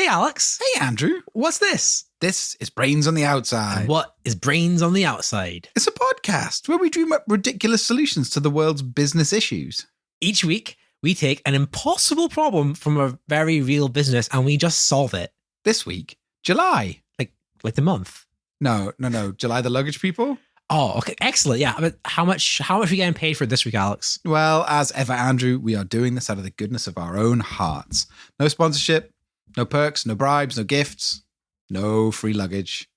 Hey, Alex. Hey, Andrew. What's this? This is Brains on the Outside. And what is Brains on the Outside? It's a podcast where we dream up ridiculous solutions to the world's business issues. Each week, we take an impossible problem from a very real business and we just solve it. This week, July. Like the month. No. July the Luggage people? Oh, okay. Excellent. Yeah. But how much are we getting paid for this week, Alex? Well, as ever, Andrew, we are doing this out of the goodness of our own hearts. No sponsorship, no perks, no bribes, no gifts, no free luggage.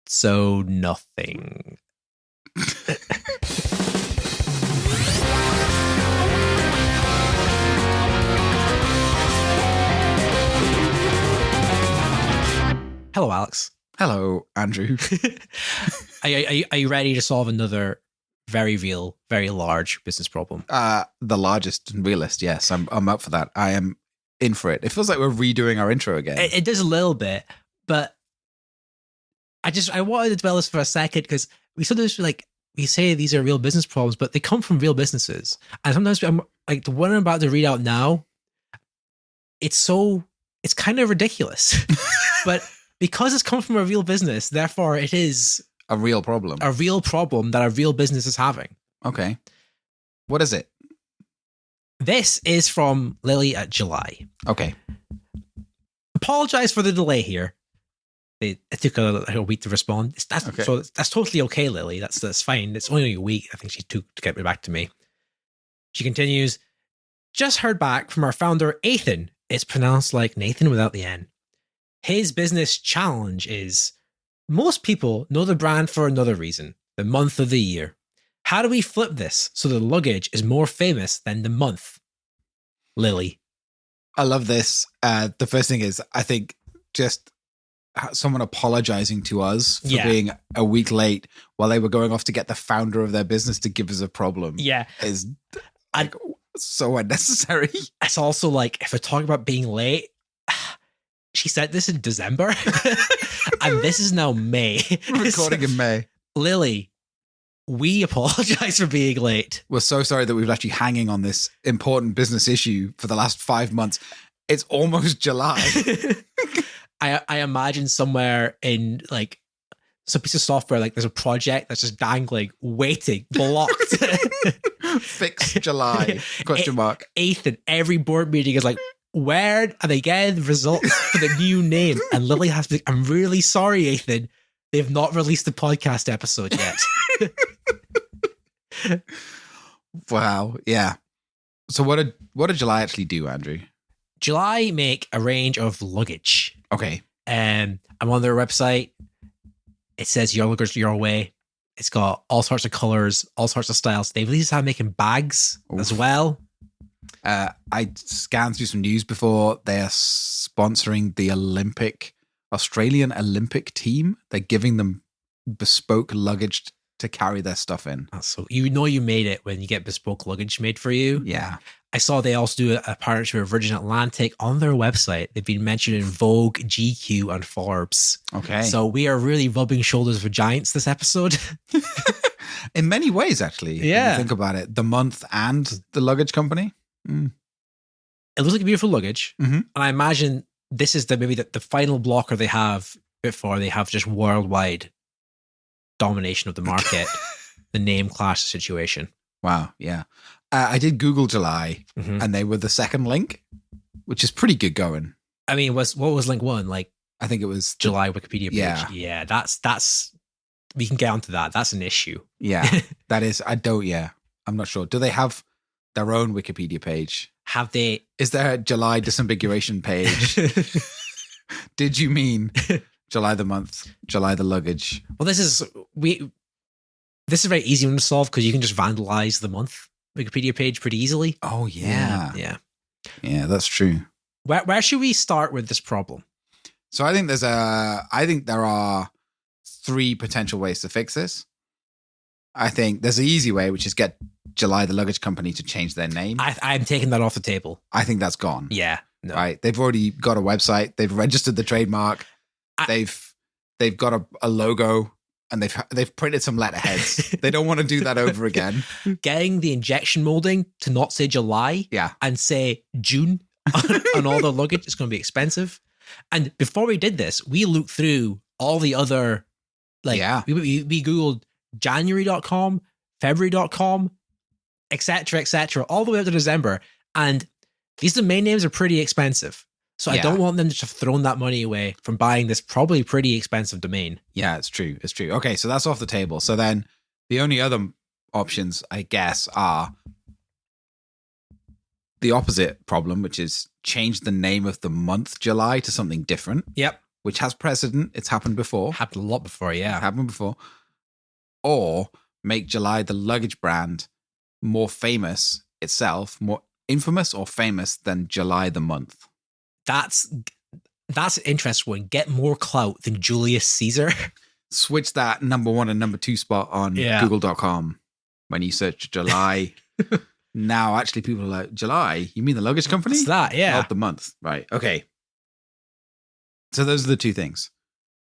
So nothing. Hello, Alex. Hello, Andrew. Are you ready to solve another very real, very large business problem? The largest and realest, yes. I'm up for that. I am in for it. It feels like we're redoing our intro again. It does a little bit, but I wanted to dwell this for a second because we sometimes we say these are real business problems, but they come from real businesses. And sometimes I'm like the one I'm about to read out now. It's kind of ridiculous, but because it's come from a real business, therefore it is a real problem. A real problem that a real business is having. Okay. What is it? This is from Lily at July. Okay. Apologize for the delay here. It took a week to respond. Okay. So that's totally okay, Lily. That's fine. It's only a week. I think she took to get back to me. She continues, just heard back from our founder, Ethan. It's pronounced like Nathan without the N. His business challenge is most people know the brand for another reason, the month of the year. How do we flip this so the luggage is more famous than the month? Lily. I love this. The first thing is, I think just someone apologizing to us for being a week late while they were going off to get the founder of their business to give us a problem. Yeah. Is so unnecessary. It's also like, if I talk about being late, she said this in December and this is now May. We're recording in May. Lily, we apologize for being late. We're so sorry that we've left you hanging on this important business issue for the last 5 months. It's almost July. I imagine somewhere in like some piece of software, like there's a project that's just dangling, waiting, blocked. Fix July, question mark. Ethan, every board meeting is like, where are they getting the results for the new name? And Lily has to be, I'm really sorry, Ethan. They've not released the podcast episode yet. Wow. Yeah. So what did July actually do, Andrew? July make a range of luggage. Okay. I'm on their website. It says your luggage your way. It's got all sorts of colors, all sorts of styles. They've released how making bags as well. I scanned through some news before. They are sponsoring the Australian Olympic team. They're giving them bespoke luggage to carry their stuff in. So you made it when you get bespoke luggage made for you. Yeah. I saw they also do a partnership with Virgin Atlantic on their website. They've been mentioned in Vogue, GQ, and Forbes. Okay. So we are really rubbing shoulders with giants this episode. In many ways, actually. Yeah. When you think about it. The month and the luggage company. Mm. It looks like a beautiful luggage. Mm-hmm. And I imagine this is maybe the final blocker they have before they have just worldwide domination of the market, the name clash situation. Wow. Yeah. I did Google July and they were the second link, which is pretty good going. I mean, what was link one? Like, I think it was July Wikipedia page. Yeah. That's we can get onto that. That's an issue. Yeah. That is, I'm not sure. Do they have their own Wikipedia page? Have they? Is there a July disambiguation page? Did you mean July the month, July the luggage? Well, this is a very easy one to solve because you can just vandalize the month Wikipedia page pretty easily. Oh yeah. Yeah, that's true. Where should we start with this problem? So I think there are 3 potential ways to fix this. I think there's the easy way, which is get July the luggage company to change their name. I'm taking that off the table. I think that's gone. Yeah. No. Right. They've already got a website. They've registered the trademark. They've got a logo. And they've printed some letterheads. They don't want to do that over again. Getting the injection molding to not say July and say June on all the luggage is going to be expensive. And before we did this, we looked through all the other, like, we Googled January.com, February.com, etc., all the way up to December. And these domain names are pretty expensive. So I don't want them to have thrown that money away from buying this probably pretty expensive domain. Yeah, it's true. It's true. Okay, so that's off the table. So then the only other options, I guess, are the opposite problem, which is change the name of the month July to something different. Yep. Which has precedent. It's happened before. Happened a lot before, yeah. Happened before. Or make July the luggage brand more famous itself, more infamous or famous than July the month. That's an interesting one. Get more clout than Julius Caesar. Switch that number 1 and number 2 spot on Google.com when you search July. Now, actually, people are like, July? You mean the luggage company? It's that, yeah. Not the month. Right. Okay. So those are the two things.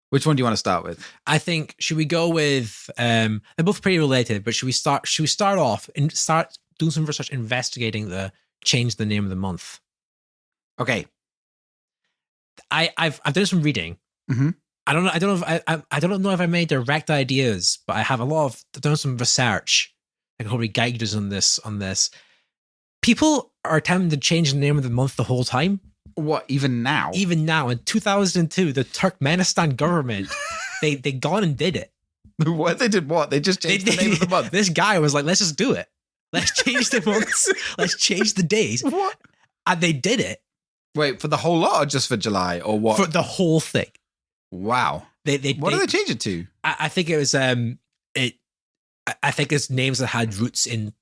Which one do you want to start with? I think, should we go with, they're both pretty related, but should we start off and start doing some research investigating change the name of the month? Okay. I've done some reading. Mm-hmm. I don't know if I made direct ideas, but I've done some research. I can probably guide us on this. People are attempting to change the name of the month the whole time. What, even now? Even now, in 2002, the Turkmenistan government, they gone and did it. What? They did what? They just changed the name of the month. This guy was like, let's just do it. Let's change the months. Let's change the days. What? And they did it. Wait, for the whole lot or just for July or what? For the whole thing. Wow. What did they change it to? I think it was I think it's names that had roots in.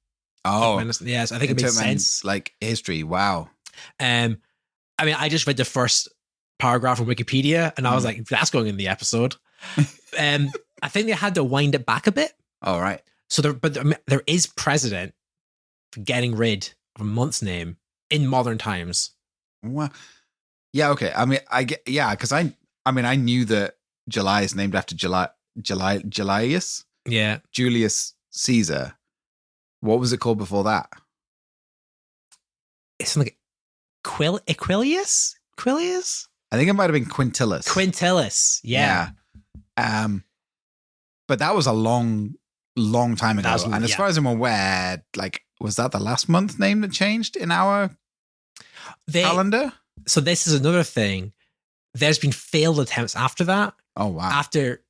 Oh, yes. I think it makes sense. Like history. Wow. I mean, I just read the first paragraph from Wikipedia, and I was like, "That's going in the episode." I think they had to wind it back a bit. All right. So there is precedent for getting rid of a month's name in modern times. Well, yeah. Okay. I mean, because I knew that July is named after Julius. Yeah. Julius Caesar. What was it called before that? It's something like Aquilius? I think it might have been Quintilis. Yeah. But that was a long time ago. And as far as I'm aware, like, was that the last month name that changed in our calendar? So this is another thing. There's been failed attempts after that. Oh, wow. After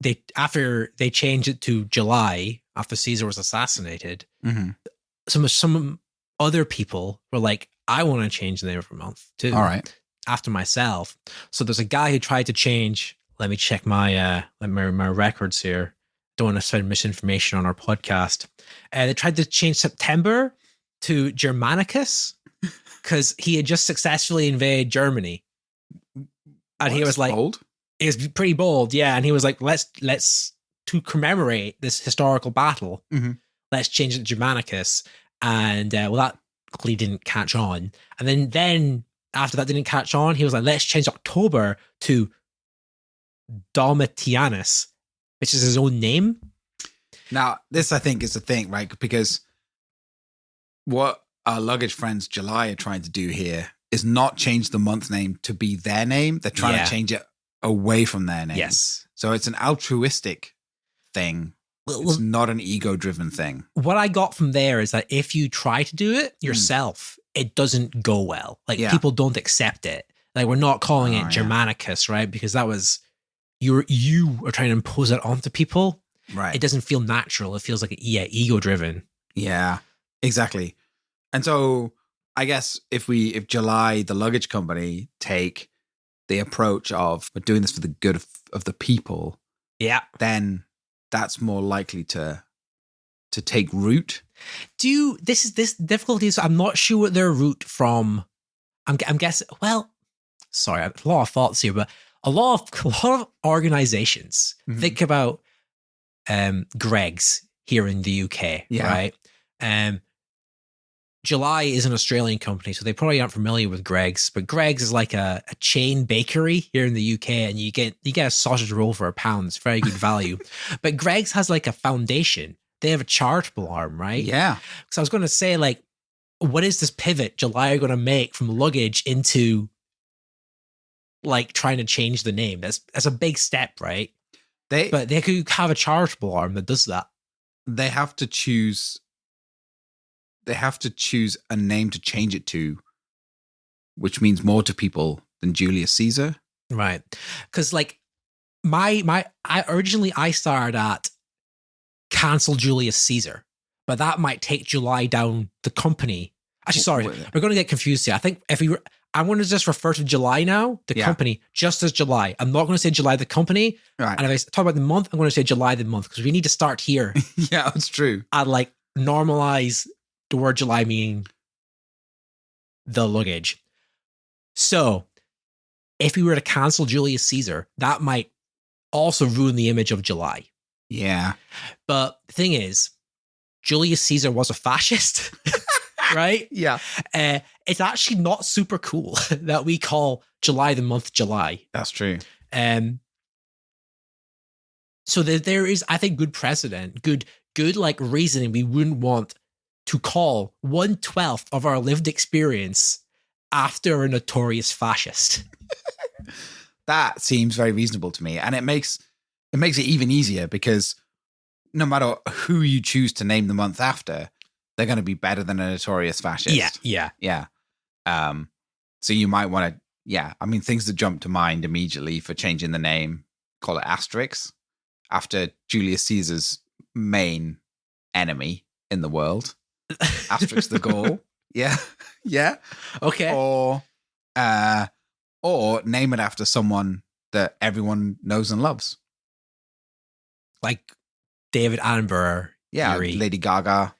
they changed it to July, after Caesar was assassinated, some other people were like, I want to change the name of a month too. All right. After myself. So there's a guy who tried to change, let me check my records here. Don't want to spread misinformation on our podcast. They tried to change September to Germanicus because he had just successfully invaded Germany. And he was like, bold? It was pretty bold, yeah. And he was like, let's to commemorate this historical battle, let's change it to Germanicus. And that clearly didn't catch on. And then after that didn't catch on, he was like, let's change October to Domitianus, which is his own name. Now, this I think is the thing, right? Because what our luggage friends July are trying to do here is not change the month name to be their name. They're trying to change it away from their name. Yes. So it's an altruistic thing. It's not an ego-driven thing. What I got from there is that if you try to do it yourself, it doesn't go well. Like people don't accept it. Like we're not calling it Germanicus, right? Because that was you are trying to impose it onto people. Right. It doesn't feel natural. It feels like ego-driven. Yeah, exactly. And so I guess if July, the luggage company, take the approach of we're doing this for the good of the people, then that's more likely to take root. This difficulty is I'm not sure what their root from. I'm guessing. Well, sorry, a lot of thoughts here, but a lot of organizations think about Greggs here in the UK, right? July is an Australian company, so they probably aren't familiar with Greggs, but Greggs is like a chain bakery here in the UK, and you get a sausage roll for £1. It's very good value. But Greggs has like a foundation. They have a charitable arm, right? Yeah. So I was going to say, like, what is this pivot July are going to make from luggage into like trying to change the name. That's a big step, right? They But they could have a charitable arm that does that. they have to choose. They have to choose a name to change it to, which means more to people than Julius Caesar. Right. Because like I originally started at cancel Julius Caesar, but that might take July down the company. Actually, sorry, we're going to get confused here. I think I'm going to just refer to July now, the company, just as July. I'm not going to say July the company. Right. And if I talk about the month, I'm going to say July the month, because we need to start here. Yeah, that's true. And like normalize the word July meaning the luggage. So if we were to cancel Julius Caesar, that might also ruin the image of July. Yeah. But the thing is, Julius Caesar was a fascist, right? Yeah. It's actually not super cool that we call July the month July. That's true. So there is, I think, good precedent, good like reasoning we wouldn't want to call 1/12 of our lived experience after a notorious fascist. That seems very reasonable to me, and it makes it even easier because no matter who you choose to name the month after, they're going to be better than a notorious fascist. Yeah. So you might want to, I mean, things that jump to mind immediately for changing the name, call it Asterix, after Julius Caesar's main enemy in the world, Asterix the Gaul. Yeah. Okay. Or name it after someone that everyone knows and loves. Like David Attenborough. Yeah, Yuri. Lady Gaga,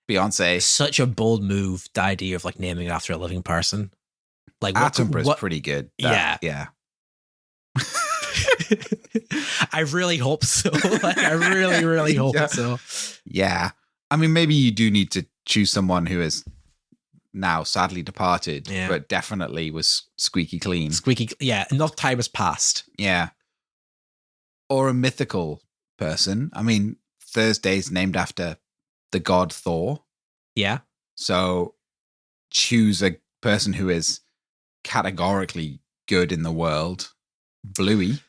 Beyonce. Such a bold move, the idea of like naming it after a living person. Like Attenborough's pretty good. Yeah. I really hope so. Like, I really, really hope so. Yeah. I mean, maybe you do need to choose someone who is now sadly departed, but definitely was squeaky clean. Enough time has passed. Yeah. Or a mythical person. I mean, Thursday's named after the god Thor. Yeah. So choose a person who is categorically good in the world. Bluey.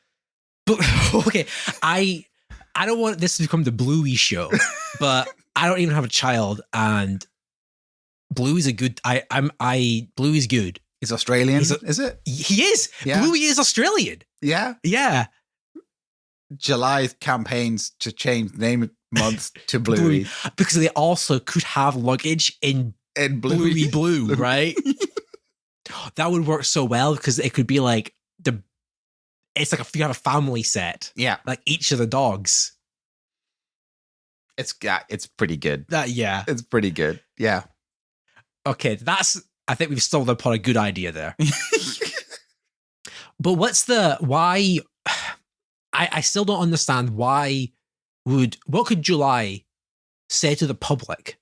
Okay. I don't want this to become the Bluey show, but I don't even have a child, and Bluey's a good. Bluey's good. He's Australian, is it? He is. Yeah. Bluey is Australian. Yeah. Yeah. July campaigns to change name month to Bluey. Because they also could have luggage in Bluey Blue, right? That would work so well because it could be like it's like if you have a family set. Yeah. Like each of the dogs. It's pretty good. It's pretty good. Yeah. Okay, I think we've stumbled upon a good idea there. But why? I still don't understand what could July say to the public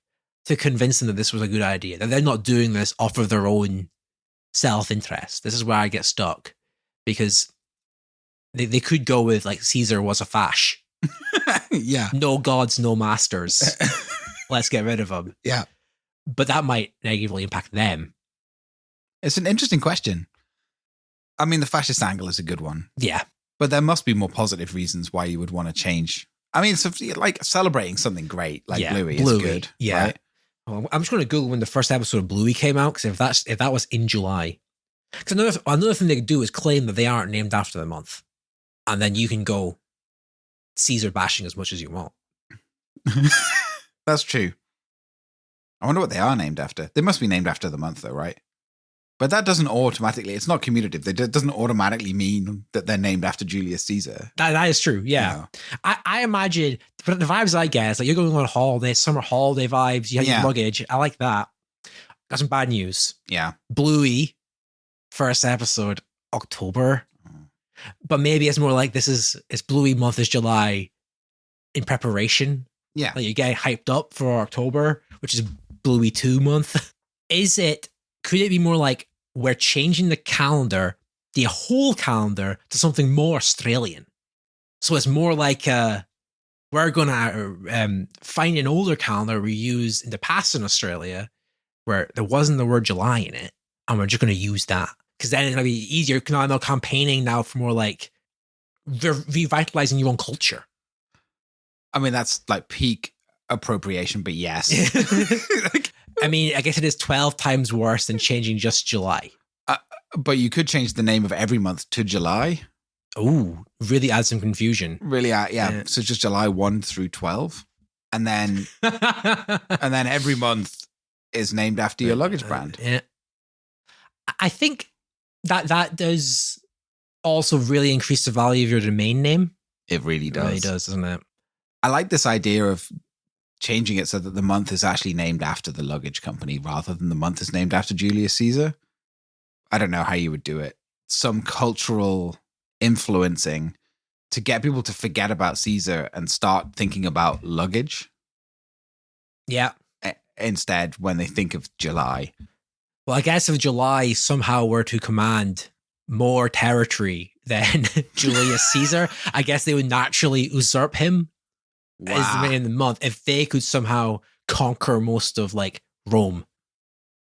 to convince them that this was a good idea, that they're not doing this off of their own self-interest. This is where I get stuck, because they could go with like Caesar was a fash. Yeah. No gods, no masters. Let's get rid of him. Yeah. But that might negatively impact them. It's an interesting question. I mean, the fascist angle is a good one. Yeah. But there must be more positive reasons why you would want to change. I mean, so like celebrating something great like Bluey is good. Yeah. Right? Well, I'm just going to Google when the first episode of Bluey came out, because if that was in July. Because another thing they could do is claim that they aren't named after the month. And then you can go Caesar bashing as much as you want. That's true. I wonder what they are named after. They must be named after the month, though, right? But that doesn't automatically, it's not commutative. It doesn't automatically mean that they're named after Julius Caesar. That is true, yeah. You know? I imagine, but the vibes I get is like you're going on a holiday, summer holiday vibes, you have your luggage. I like that. Got some bad news. Yeah. Bluey, first episode, October. But maybe it's more like it's Bluey month is July in preparation. Yeah. Like you're getting hyped up for October, which is Bluey 2 month. Could it be more like we're changing the whole calendar to something more Australian? So it's more like we're going to find an older calendar we used in the past in Australia where there wasn't the word July in it, and we're just going to use that. because then it's going to be easier. You can now campaigning now for more like revitalizing your own culture. I mean, that's like peak appropriation, but yes. I mean, I guess it is 12 times worse than changing just July. But you could change the name of every month to July. Oh, really add some confusion. Really, yeah. So just July 1 through 12. And then every month is named after your luggage brand. Yeah. I think that does also really increase the value of your domain name. It really does. It really does, doesn't it? I like this idea of changing it so that the month is actually named after the luggage company rather than the month is named after Julius Caesar. I don't know how you would do it. Some cultural influencing to get people to forget about Caesar and start thinking about luggage. Yeah. Instead, when they think of July. Well, I guess if July somehow were to command more territory than Julius Caesar, I guess they would naturally usurp him as the man in the month if they could somehow conquer most of like Rome.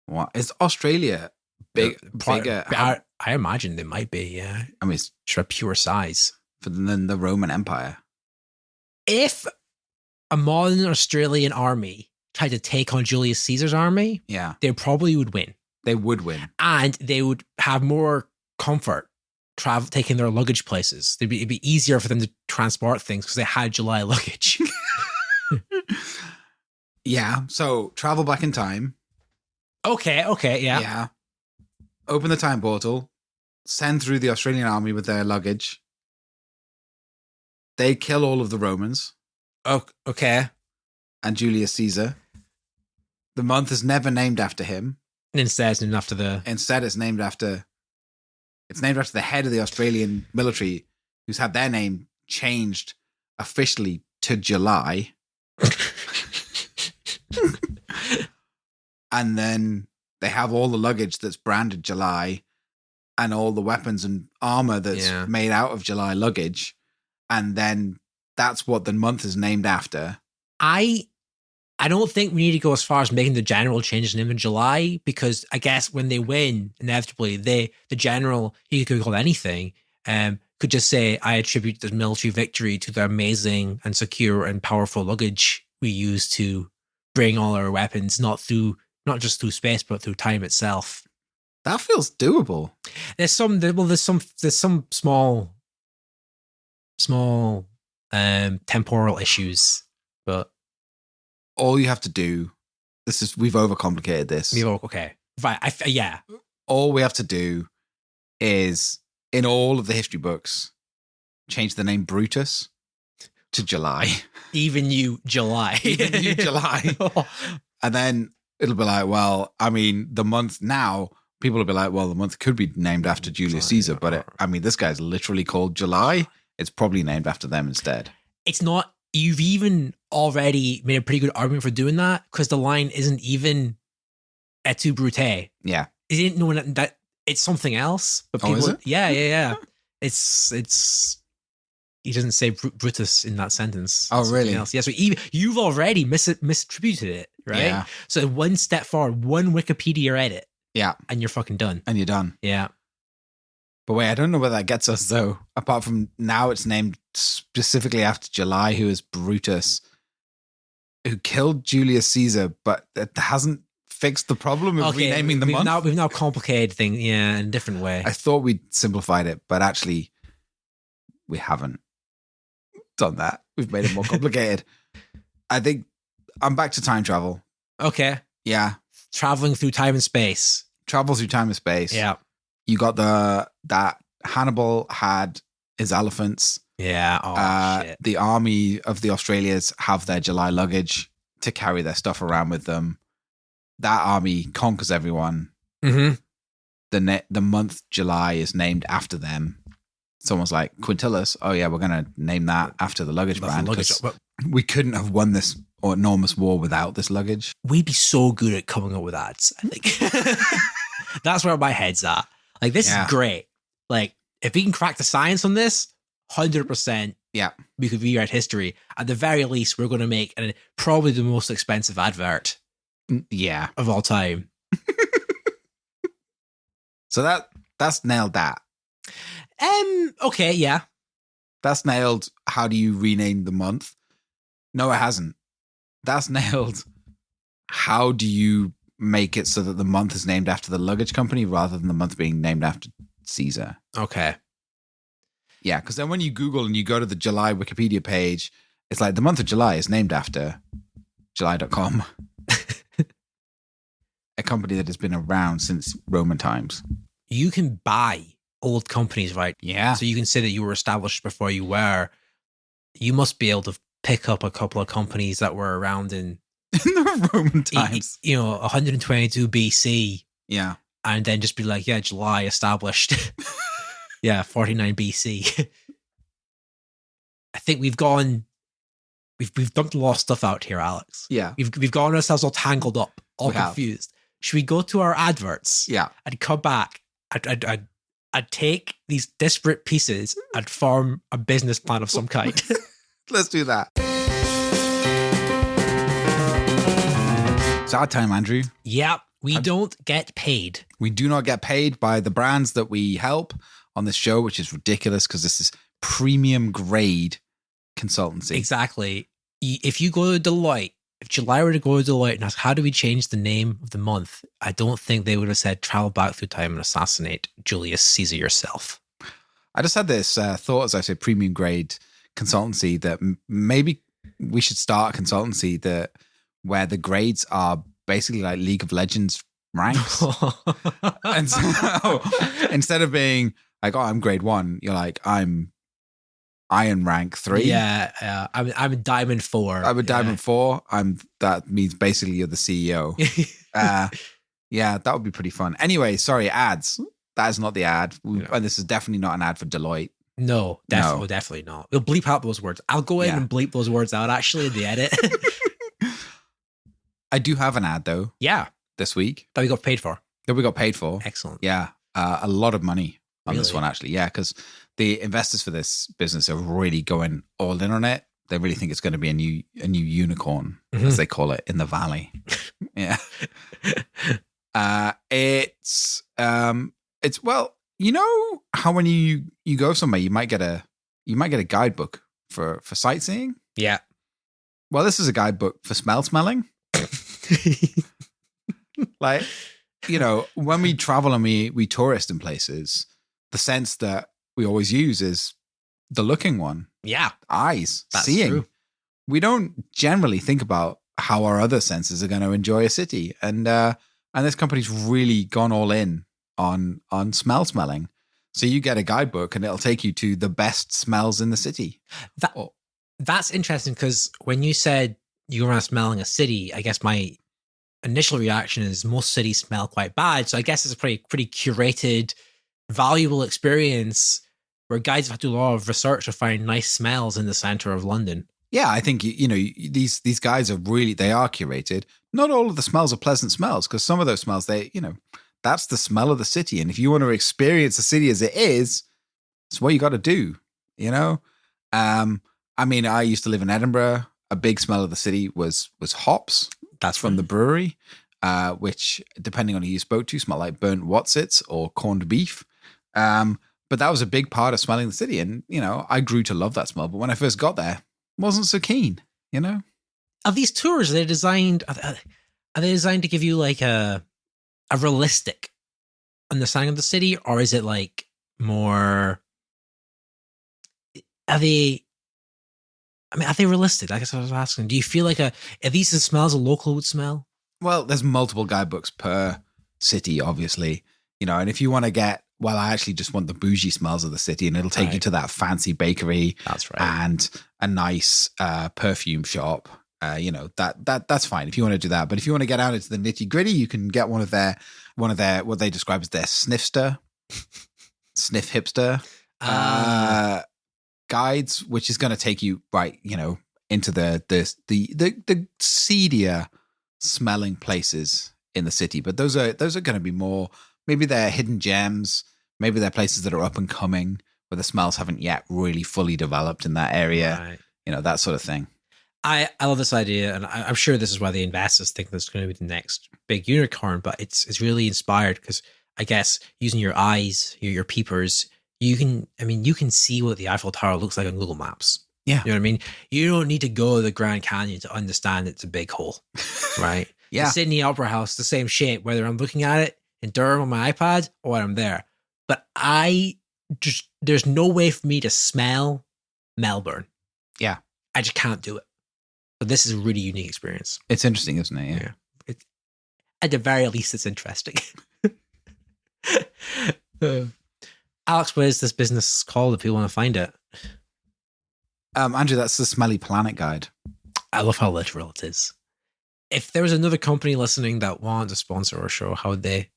What is Australia bigger? I imagine they might be. Yeah, I mean, it's just pure size than the Roman Empire. If a modern Australian army tried to take on Julius Caesar's army, yeah, they probably would win. They would win, and they would have more comfort taking their luggage places. It'd be easier for them to transport things because they had July luggage. Yeah, so travel back in time. Okay, yeah. Yeah. Open the time portal, send through the Australian army with their luggage. They kill all of the Romans. Oh, okay. And Julius Caesar. The month is never named after him. Instead, it's named after the... Instead, it's named after the head of the Australian military, who's had their name changed officially to July. And then they have all the luggage that's branded July and all the weapons and armor that's made out of July luggage. And then that's what the month is named after. I don't think we need to go as far as making the general change his name in July, because I guess when they win, inevitably, the general, he could call anything, could just say, I attribute the military victory to the amazing and secure and powerful luggage we use to bring all our weapons, not just through space, but through time itself. That feels doable. There's some small temporal issues, but all you have to do, we've overcomplicated this. Okay. Right. Yeah. All we have to do is, in all of the history books, change the name Brutus to July. Even you, July. And then it'll be like, well, I mean, the month now, people will be like, well, the month could be named after Julius Caesar, but this guy's literally called July. It's probably named after them instead. It's not. You've even already made a pretty good argument for doing that, because the line isn't even et tu Brute. Yeah. Is it knowing that it's something else? But people, is it? Yeah. It's. He doesn't say Brutus in that sentence. Oh, really? Else. Yeah. So you've already misattributed it, right? Yeah. So one step forward, one Wikipedia edit. Yeah. And you're fucking done. And you're done. Yeah. But wait, I don't know where that gets us, though. Apart from now it's named specifically after July, who is Brutus, who killed Julius Caesar, but it hasn't fixed the problem of renaming the month. We've now complicated things, in a different way. I thought we'd simplified it, but actually we haven't done that. We've made it more complicated. I think I'm back to time travel. Okay. Yeah. Traveling through time and space. Travel through time and space. Yeah. You got that Hannibal had his elephants. Yeah. Shit. The army of the Australians have their July luggage to carry their stuff around with them. That army conquers everyone. Mm-hmm. The month July is named after them. Someone's like, Quintilis, oh yeah, we're going to name that after the luggage brand. We couldn't have won this enormous war without this luggage. We'd be so good at coming up with ads, I think. That's where my head's at. Like, this is great. Like, if we can crack the science on this, 100%, we could rewrite history. At the very least, we're going to make probably the most expensive advert of all time. So That's nailed that. Okay, yeah. That's nailed. How do you rename the month? No, it hasn't. That's nailed. How do you make it so that the month is named after the luggage company rather than the month being named after Caesar? Okay. Yeah, because then when you Google and you go to the July Wikipedia page, it's like the month of July is named after July.com, a company that has been around since Roman times. You can buy old companies, right? Yeah. So you can say that you were established before you were. You must be able to pick up a couple of companies that were around in the Roman times. 122 BC. Yeah. And then just be like, yeah, July established. Yeah, 49 BC. I think we've dumped a lot of stuff out here, Alex. Yeah. We've gotten ourselves all tangled up, all confused. Should we go to our adverts? Yeah. And come back? I'd take these disparate pieces and form a business plan of some kind. Let's do that. It's our time, Andrew. Yeah, we don't get paid. We do not get paid by the brands that we help on this show, which is ridiculous because this is premium grade consultancy. Exactly. If you go to Deloitte, if July were to go to Deloitte and ask, how do we change the name of the month? I don't think they would have said travel back through time and assassinate Julius Caesar yourself. I just had this thought as I said premium grade consultancy that maybe we should start a consultancy where the grades are basically like League of Legends ranks. And so instead of being like, oh, I'm grade 1, you're like, I'm Iron rank 3. Yeah, I'm a diamond 4. I'm a diamond 4. That means basically you're the CEO. Yeah, that would be pretty fun. Anyway, sorry, ads. That is not the ad. And this is definitely not an ad for Deloitte. No, definitely not. We'll bleep out those words. I'll go in and bleep those words out actually in the edit. I do have an ad though. Yeah. This week. That we got paid for. Excellent. Yeah. A lot of money on this one actually. Yeah, because the investors for this business are really going all in on it. They really think it's going to be a new unicorn, as they call it, in the valley. Yeah. It's well, you know how when you go somewhere you might get a guidebook for sightseeing? Yeah. Well, this is a guidebook for smelling. Like, you know, when we travel and we tourist in places, the sense that we always use is the looking one. Yeah. Eyes. That's seeing. True. We don't generally think about how our other senses are going to enjoy a city. And this company's really gone all in on smelling. So you get a guidebook and it'll take you to the best smells in the city. That's interesting because when you said you go around smelling a city, I guess my initial reaction is most cities smell quite bad. So I guess it's a pretty curated, valuable experience where guides have to do a lot of research to find nice smells in the center of London. Yeah, I think, you know, these guides are they are curated. Not all of the smells are pleasant smells because some of those smells, that's the smell of the city. And if you want to experience the city as it is, it's what you got to do, you know? I mean, I used to live in Edinburgh. A big smell of the city was hops. That's from the brewery, which, depending on who you spoke to, smelled like burnt Wotsits or corned beef. But that was a big part of smelling the city. And, you know, I grew to love that smell. But when I first got there, wasn't so keen, you know? Are these tours, are they designed to give you like a realistic understanding of the city? Or is it like more, are they realistic? I guess I was asking, do you feel like are these the smells a local would smell? Well, there's multiple guidebooks per city, obviously, you know, and if you want to get, well, I actually just want the bougie smells of the city and it'll take you to that fancy bakery. That's right. And a nice perfume shop. You know, that's fine if you want to do that. But if you want to get out into the nitty gritty, you can get one of their what they describe as their sniff hipster guides, which is going to take you right, you know, into the seedier smelling places in the city. But those are going to be more, maybe they're hidden gems, maybe they're places that are up and coming where the smells haven't yet really fully developed in that area. Right. You know, that sort of thing. I love this idea, and I'm sure this is why the investors think this is going to be the next big unicorn, but it's really inspired because I guess using your eyes, your peepers, you can see what the Eiffel Tower looks like on Google Maps. Yeah. You know what I mean? You don't need to go to the Grand Canyon to understand it's a big hole, right? Yeah. The Sydney Opera House, the same shape, whether I'm looking at it in Durham on my iPad or when I'm there. But there's no way for me to smell Melbourne. Yeah. I just can't do it. So this is a really unique experience. It's interesting, isn't it? Yeah. At the very least, it's interesting. Alex, what is this business called if people want to find it? Andrew, that's the Smelly Planet Guide. I love how literal it is. If there was another company listening that wanted to sponsor our show, how would they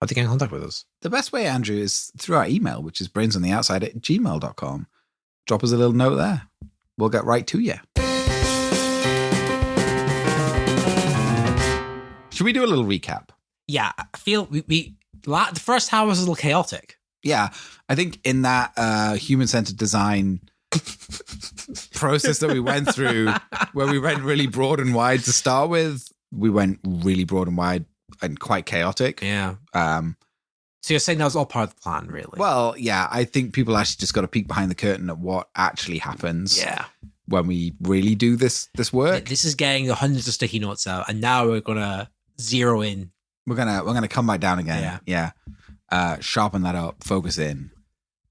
get in contact with us? The best way, Andrew, is through our email, which is brainsontheoutside@gmail.com. Drop us a little note there. We'll get right to you. Should we do a little recap? Yeah, I feel the first half was a little chaotic. Yeah, I think in that human-centered design process that we went through, where we went really broad and wide to start with, we went really broad and wide and quite chaotic. Yeah. So you're saying that was all part of the plan, really? Well, yeah, I think people actually just got to peek behind the curtain at what actually happens. Yeah. When we really do this work. This is getting the hundreds of sticky notes out, and now we're gonna zero in. We're gonna come back down again. Yeah. Sharpen that up, focus in.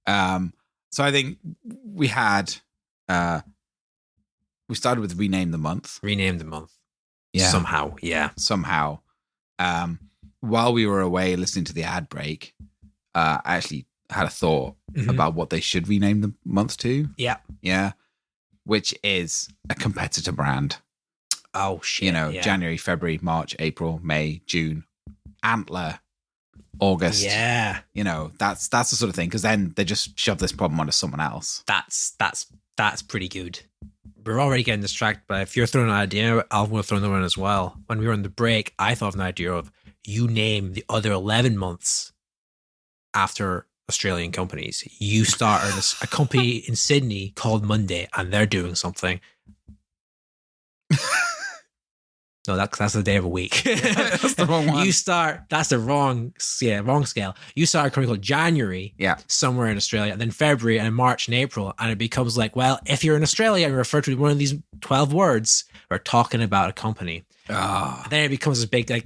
So I think we had we started with rename the month. Rename the month. Yeah. Somehow. Yeah. Somehow. While we were away listening to the ad break, I actually had a thought about what they should rename the month to. Yeah. Yeah. Which is a competitor brand. Oh shit. January, February, March, April, May, June, Antler, August. Yeah. That's the sort of thing, because then they just shove this problem onto someone else. That's pretty good. We're already getting distracted, but if you're throwing an idea, Alvin will throw another one as well. When we were on the break, I thought of an idea of you name the other 11 months after Australian companies. You start a company in Sydney called Monday, and they're doing something. No, that's the day of a week. That's the wrong one. That's the wrong scale. You start a company called January, somewhere in Australia, and then February and March and April, and it becomes like, well, if you're in Australia and refer to one of these 12 words, we're talking about a company. Oh. And then it becomes this big, like,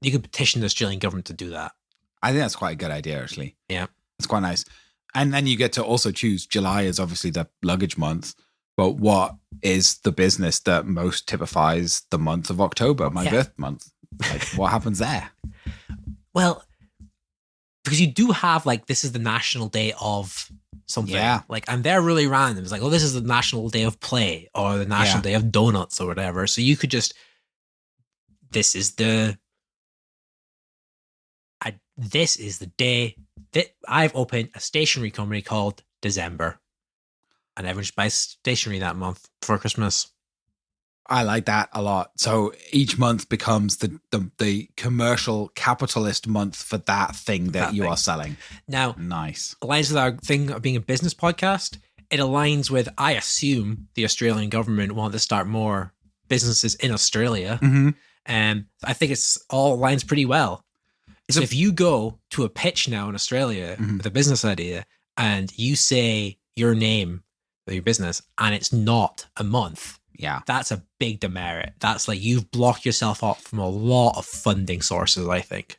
you could petition the Australian government to do that. I think that's quite a good idea, actually. Yeah. It's quite nice. And then you get to also choose July as obviously the luggage month. But what is the business that most typifies the month of October, my birth month? Like, what happens there? Well, because you do have, like, this is the national day of something. Yeah. Like, and they're really random. It's like, oh, this is the national day of play or the national day of donuts or whatever. So you could just, this is the day that I've opened a stationery company called December. And everyone just buys stationery that month for Christmas. I like that a lot. So each month becomes the commercial capitalist month for that thing that you are selling. Now, nice. Aligns with our thing of being a business podcast. It aligns with, I assume, the Australian government want to start more businesses in Australia. And I think it's all aligns pretty well. So if you go to a pitch now in Australia with a business idea and you say your name, your business, and it's not a month, that's a big demerit. That's like you've blocked yourself up from a lot of funding sources, I think.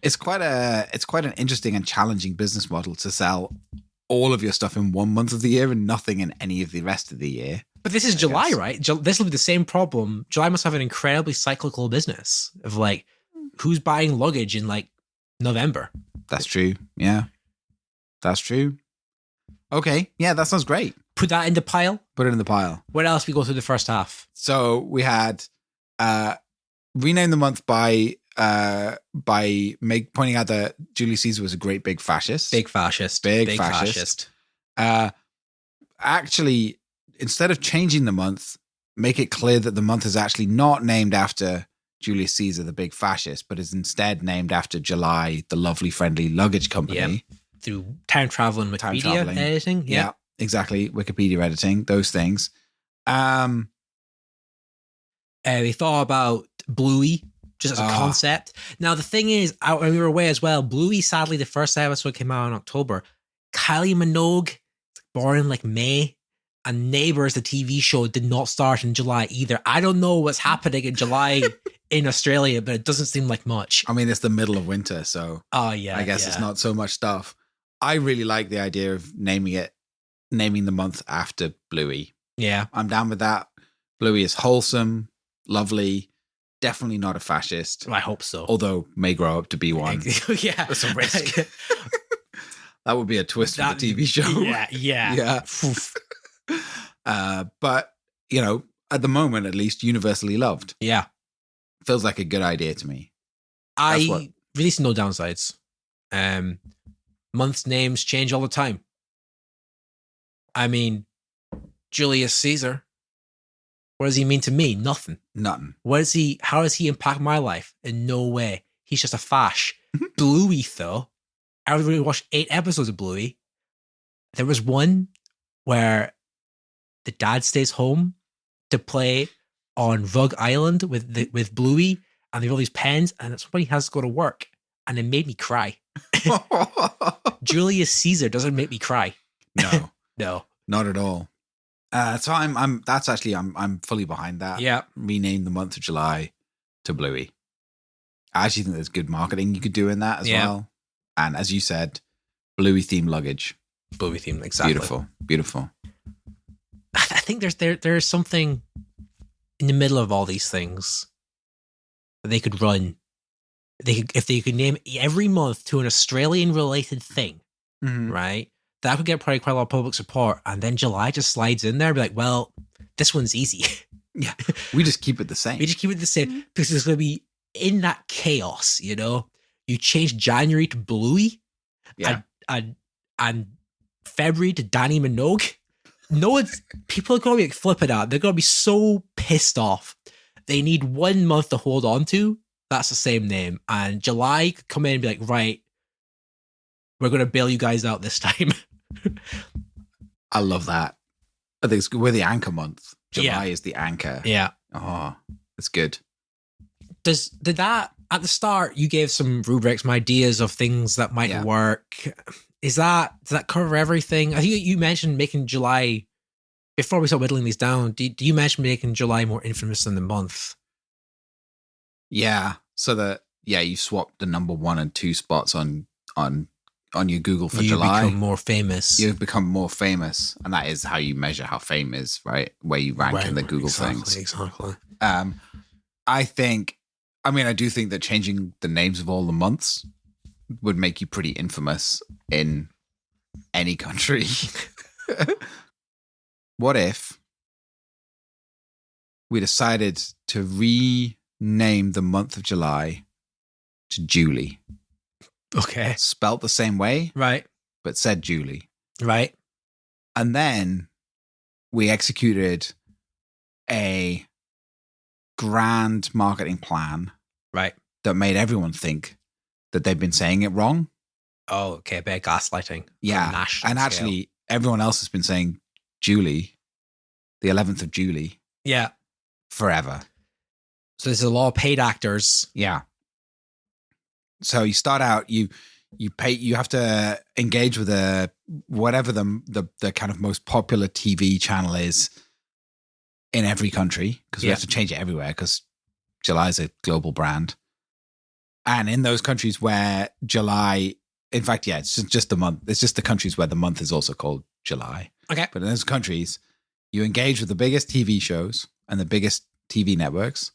It's quite an interesting and challenging business model to sell all of your stuff in 1 month of the year and nothing in any of the rest of the year. But this is July, right? This will be the same problem. July must have an incredibly cyclical business of like, who's buying luggage in like November? That's true. Yeah, that's true. Okay. Yeah, that sounds great. Put that in the pile. Put it in the pile. What else we go through the first half? So we had rename the month by pointing out that Julius Caesar was a great big fascist. Big fascist. Actually, instead of changing the month, make it clear that the month is actually not named after Julius Caesar, the big fascist, but is instead named after July, the lovely, friendly luggage company. Yep. Through time travel and Wikipedia editing. Yeah, exactly. Wikipedia editing, those things. We thought about Bluey just as a concept. Now, the thing is, we were away as well. Bluey, sadly, the first episode came out in October. Kylie Minogue, born in like May. And Neighbours, the TV show, did not start in July either. I don't know what's happening in July in Australia, but it doesn't seem like much. I mean, it's the middle of winter, so I guess it's not so much stuff. I really like the idea of naming the month after Bluey. Yeah. I'm down with that. Bluey is wholesome, lovely, definitely not a fascist. I hope so. Although may grow up to be one. Yeah. There's a risk. That would be a twist for the TV show. Yeah. But, you know, at the moment, at least, universally loved. Yeah. Feels like a good idea to me. Really see no downsides. Months' names change all the time. I mean, Julius Caesar. What does he mean to me? Nothing. How does he impact my life? In no way. He's just a fash. Bluey, though. I already watched 8 episodes of Bluey. There was one where the dad stays home to play on Rug Island with Bluey, and they have all these pens, and somebody has to go to work, and it made me cry. Julius Caesar doesn't make me cry. No, no, not at all. So I'm fully behind that. Yeah, rename the month of July to Bluey. I actually think there's good marketing you could do in that as well. And as you said, Bluey themed luggage. Bluey themed, exactly. Beautiful. I think there's something in the middle of all these things that they could run. If they could name every month to an Australian related thing, right? That could get probably quite a lot of public support, and then July just slides in there and be like, well, this one's easy. Yeah, we just keep it the same. Because it's going to be in that chaos, you know? You change January to Bluey, and February to Danny Minogue. People are going to be like flipping out. They're going to be so pissed off. They need 1 month to hold on to. That's the same name. And July could come in and be like, right, we're going to bail you guys out this time. I love that. I think we're the anchor month. July is the anchor. Yeah. Oh, that's good. Did that at the start? You gave some rubrics, some ideas of things that might work. Does that cover everything? I think you mentioned making July, before we start whittling these down, do you mention making July more infamous than the month? Yeah. So that, you swapped the number 1 and 2 spots on your Google for July. You become more famous. You've become more famous. And that is how you measure how fame is, right? Where you rank in the Google things. Exactly. I do think that changing the names of all the months would make you pretty infamous in any country. What if we decided to rename the month of July to Julie? Okay. Spelt the same way. Right. But said Julie. Right. And then we executed a grand marketing plan. Right. That made everyone think that they've been saying it wrong. Oh, okay. A bit of gaslighting. Yeah. And actually, everyone else has been saying Julie, the 11th of Julie. Yeah. Forever. So there's a lot of paid actors. Yeah. So you start out, you have to engage with whatever the kind of most popular TV channel is in every country, because we have to change it everywhere because July is a global brand. And in those countries where July, in fact, it's just the month. It's just the countries where the month is also called July. Okay. But in those countries, you engage with the biggest TV shows and the biggest TV networks,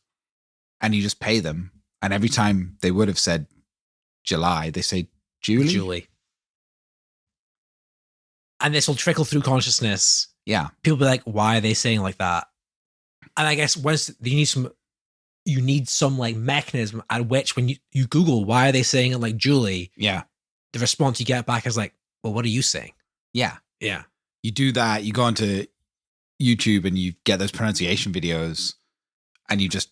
and you just pay them. And every time they would have said July, they say Julie. And this will trickle through consciousness. Yeah. People be like, why are they saying like that? And I guess once you need some like mechanism at which when you Google, why are they saying it like Julie? Yeah. The response you get back is like, well, what are you saying? Yeah. Yeah. You do that, you go onto YouTube and you get those pronunciation videos and you just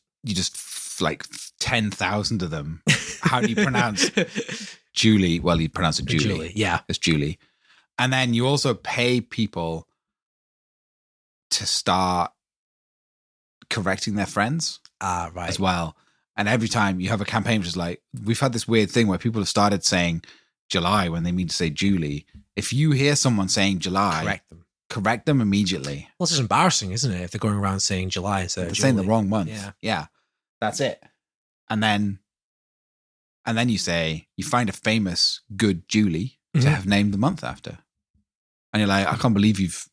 like 10,000 of them. How do you pronounce Julie? Well, you pronounce it Julie. Yeah. It's Julie. And then you also pay people to start correcting their friends right. as well. And every time you have a campaign which is like, we've had this weird thing where people have started saying July when they mean to say Julie. If you hear someone saying July, correct them immediately. Well, it's just embarrassing, isn't it? If they're going around saying July instead of They're saying the Julie. wrong month. Yeah. That's it. And then you say, you find a famous good Julie to have named the month after. And you're like, I can't believe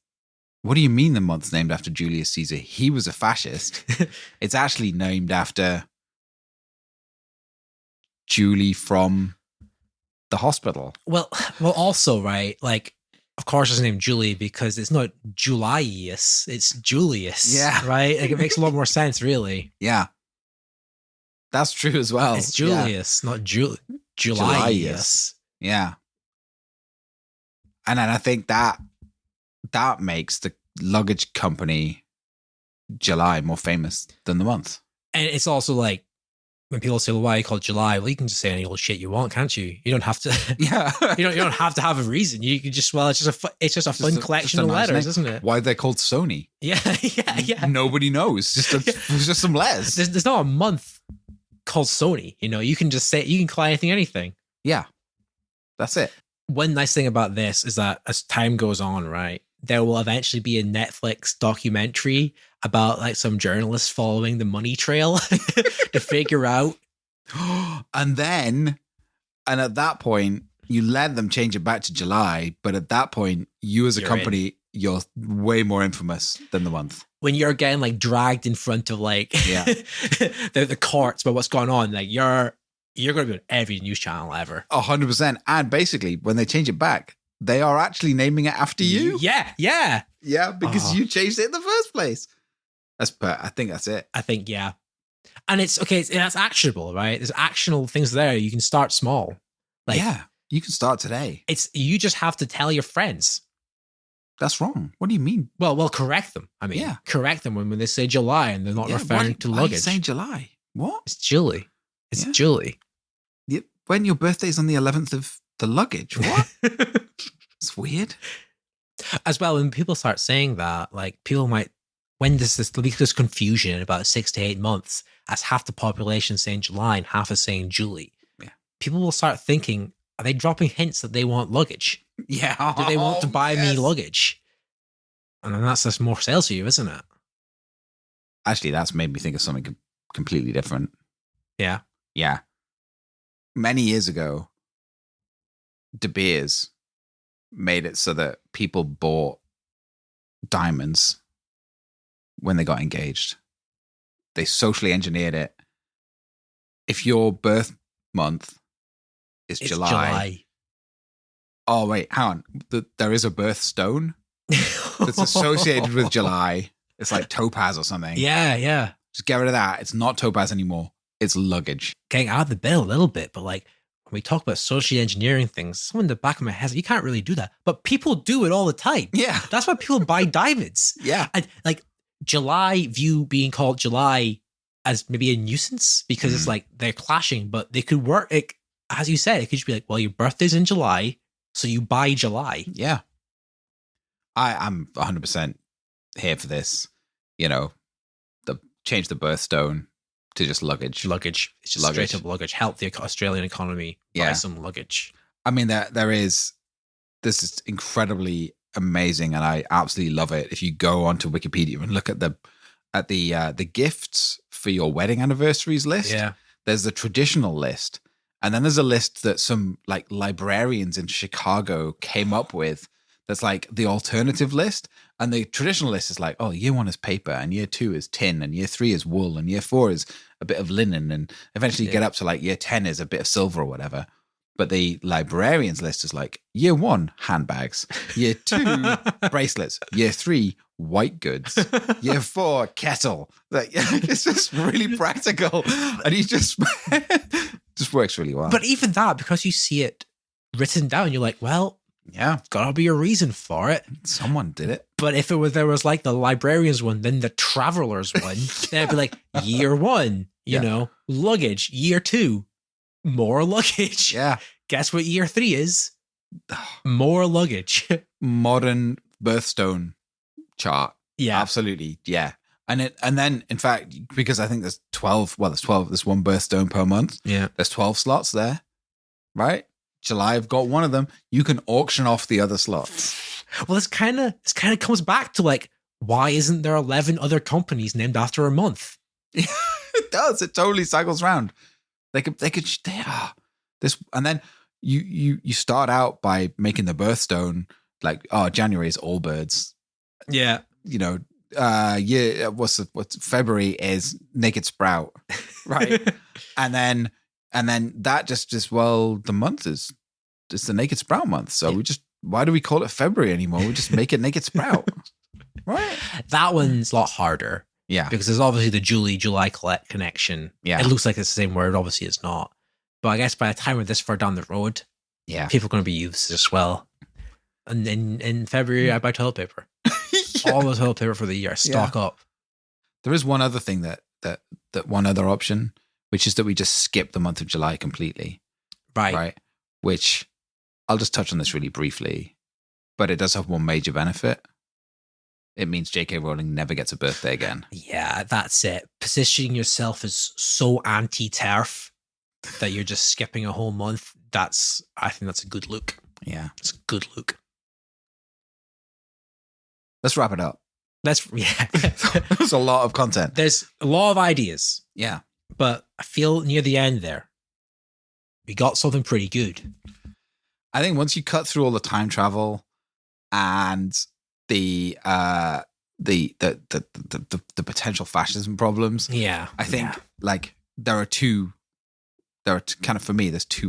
what do you mean the month's named after Julius Caesar? He was a fascist. It's actually named after Julie from the hospital. Well, also, right? Like, of course, it's named Julie because it's not Julius, it's Julius. Yeah. Right? Like, it makes a lot more sense, really. Yeah. That's true as well. It's Julius, not Julius. Yeah. And then I think that makes the luggage company July more famous than the month. And it's also like, when people say, well, why are you called July? Well, you can just say any old shit you want, can't you? You don't have to. Yeah. you don't have to have a reason. You can just, it's just a fun collection of nice letters, name. Isn't it? Why are they called Sony? Yeah. Nobody knows. Just some letters. There's not a month called Sony. You can just say, you can call anything. Yeah. That's it. One nice thing about this is that as time goes on, right, there will eventually be a Netflix documentary about like some journalists following the money trail to figure out. And at that point, you let them change it back to July. But at that point, you as a company, you're way more infamous than the month. When you're getting like dragged in front of like the courts about what's going on, like you're going to be on every news channel ever. 100%. And basically, when they change it back, they are actually naming it after you. Yeah, because you changed it in the first place. I think that's it. I think, yeah. And it's okay. That's actionable, right? There's actionable things there. You can start small. Like, yeah, you can start today. You just have to tell your friends. That's wrong. What do you mean? Well, correct them. I mean, correct them when they say July and they're not referring to luggage. Why are you saying July? What? It's Julie. It's Julie. When your birthday's on the 11th of the luggage. What? It's weird. As well, when people start saying that, like people might, when there's this confusion in about 6 to 8 months, as half the population saying July and half is saying Julie, people will start thinking, are they dropping hints that they want luggage? Yeah. Do they want to buy me luggage? And then that's just more sales for you, isn't it? Actually, that's made me think of something completely different. Yeah. Yeah. Many years ago, De Beers made it so that people bought diamonds when they got engaged. They socially engineered it. If your birth month is July. Oh, wait, hang on. There is a birthstone that's associated with July. It's like topaz or something. Yeah. Just get rid of that. It's not topaz anymore. It's luggage. Getting out of the bed a little bit, but like when we talk about socially engineering things, someone in the back of my head, you can't really do that. But people do it all the time. Yeah. That's why people buy diamonds. Yeah. And like July view being called July as maybe a nuisance because it's like they're clashing, but they could work. It, as you said, it could just be like, well, your birthday's in July, so you buy July. Yeah. I'm 100% here for this. Change the birthstone to just luggage. Luggage. It's just straight up luggage. Help the Australian economy. Buy some luggage. I mean, this is incredibly amazing, and I absolutely love it. If you go onto Wikipedia and look at the gifts for your wedding anniversaries list, there's the traditional list, and then there's a list that some like librarians in Chicago came up with. That's like the alternative list. And the traditional list is like, oh, year 1 is paper, and year 2 is tin, and year 3 is wool, and year 4 is a bit of linen, and eventually you get up to like year 10 is a bit of silver or whatever. But the librarians list is like year 1, handbags, year 2, bracelets, year 3, white goods, year 4, kettle. Like, it's just really practical. And he just works really well. But even that, because you see it written down, you're like, well, yeah, gotta be a reason for it. Someone did it. But if there was like the librarians one, then the travelers one, then it'd be like year 1, luggage. Year 2, more luggage. Yeah. Guess what year 3 is? More luggage. Modern birthstone chart. Yeah. Absolutely. Yeah. And then in fact, because I think there's 12, there's one birthstone per month. Yeah. There's 12 slots there, right? July, I've got one of them. You can auction off the other slots. Well, this kind of comes back to like, why isn't there 11 other companies named after a month? It does. It totally cycles around. They could this, and then you start out by making the birthstone like, January is all birds. Yeah. What's February is naked sprout, right? and then that just the month is just the naked sprout month. So why do we call it February anymore? We just make it naked sprout, right? That one's a lot harder. Yeah, because there's obviously the July connection. Yeah, it looks like it's the same word. Obviously, it's not. But I guess by the time we're this far down the road, people are going to be used as well. And in February, I buy toilet paper. All the toilet paper for the year. Stock up. There is one other thing that one other option, which is that we just skip the month of July completely. Right. Which I'll just touch on this really briefly, but it does have one major benefit. It means J.K. Rowling never gets a birthday again. Yeah, that's it. Positioning yourself as so anti-TERF that you're just skipping a whole month. I think that's a good look. Yeah. It's a good look. Let's wrap it up. There's a lot of content. There's a lot of ideas. Yeah. But I feel near the end there, we got something pretty good. I think once you cut through all the time travel and the potential fascism problems. Yeah. I think like there's two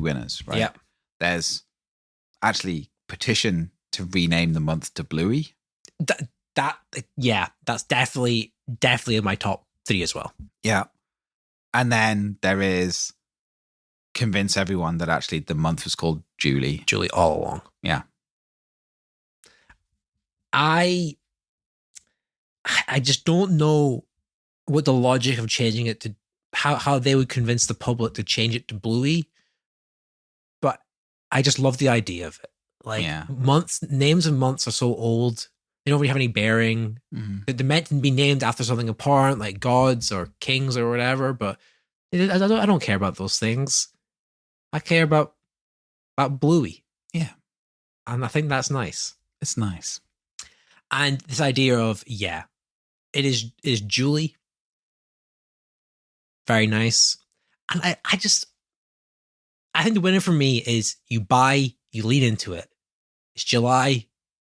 winners, right? Yeah. There's actually petition to rename the month to Bluey. That's definitely in my top 3 as well. Yeah. And then there is convince everyone that actually the month was called Julie all along. Yeah. I just don't know what the logic of changing it to how they would convince the public to change it to Bluey. But I just love the idea of it. Like names of months are so old. They don't really have any bearing. Mm-hmm. They're meant to be named after something important, like gods or kings or whatever. But I don't care about those things. I care about Bluey. Yeah. And I think that's nice. It's nice. And this idea of, it is Julie. Very nice. And I think the winner for me is you lead into it. It's July,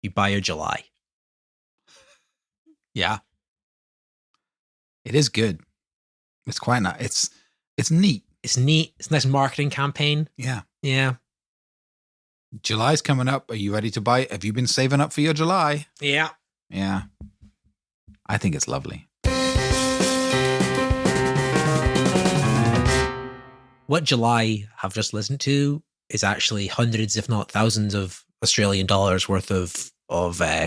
you buy your July. Yeah. It is good. It's quite nice. It's neat. It's neat. It's a nice marketing campaign. Yeah. Yeah. July's coming up. Are you ready to buy? Have you been saving up for your July? Yeah. Yeah. I think it's lovely. What July have just listened to is actually hundreds, if not thousands, of Australian dollars worth of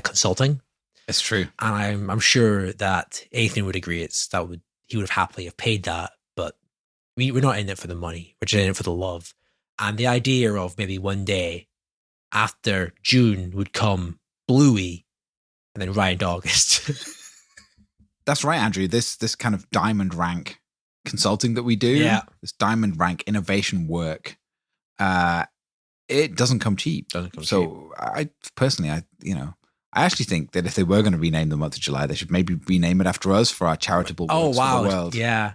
consulting. It's true. And I'm sure that Ethan would agree he would have happily have paid that, but we're not in it for the money. We're just in it for the love. And the idea of maybe one day after June would come Bluey and then right into August. That's right, Andrew. This kind of diamond rank consulting that we do, this diamond rank innovation work, it doesn't come cheap. I personally, I actually think that if they were going to rename the month of July, they should maybe rename it after us for our charitable works for the world. Yeah.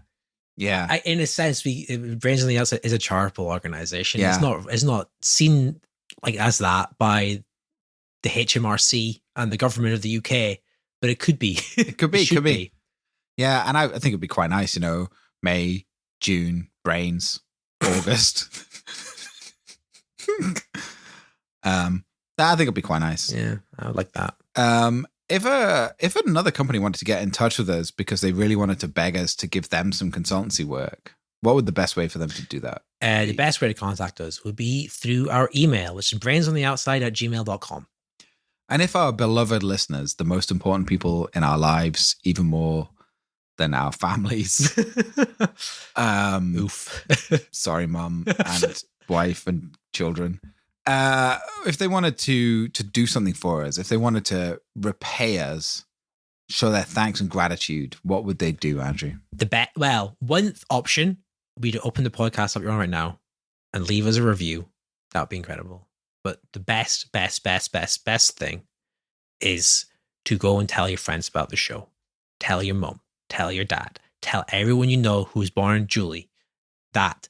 Yeah. In a sense, Brains on the Outside is a charitable organization. Yeah. It's not seen like as that by the HMRC and the government of the UK, but it could be. It could be. Yeah, and I think it'd be quite nice, May, June, Brains, August. I think it'd be quite nice. Yeah, I would like that. If another company wanted to get in touch with us because they really wanted to beg us to give them some consultancy work, what would the best way for them to do that? The best way to contact us would be through our email, which is brainsontheoutside@gmail.com. And if our beloved listeners, the most important people in our lives, even more than our families, sorry, mum and wife and children, if they wanted to do something for us, if they wanted to repay us show their thanks and gratitude, what would they do, Andrew? One option would be to open the podcast up you're on right now and leave us a review. That would be incredible. But the best thing is to go and tell your friends about the show. Tell your mom, tell your dad, tell everyone you know who's born Julie that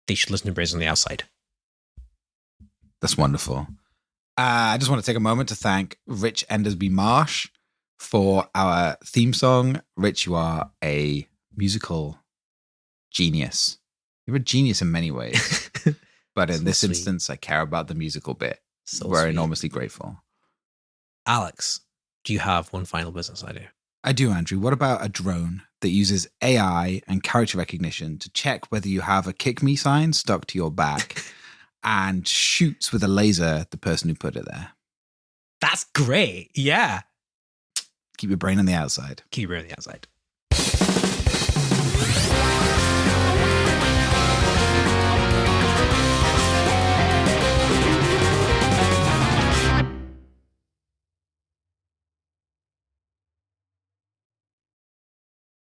they should listen to Brazen on the Outside. That's wonderful. I just want to take a moment to thank Rich Endersby Marsh for our theme song. Rich, you are a musical genius. You're a genius in many ways. But in this instance, I care about the musical bit. We're enormously grateful. Alex, do you have one final business idea? I do, Andrew. What about a drone that uses AI and character recognition to check whether you have a kick me sign stuck to your back and shoots with a laser the person who put it there? That's great. Yeah. Keep your brain on the outside. Keep your brain on the outside.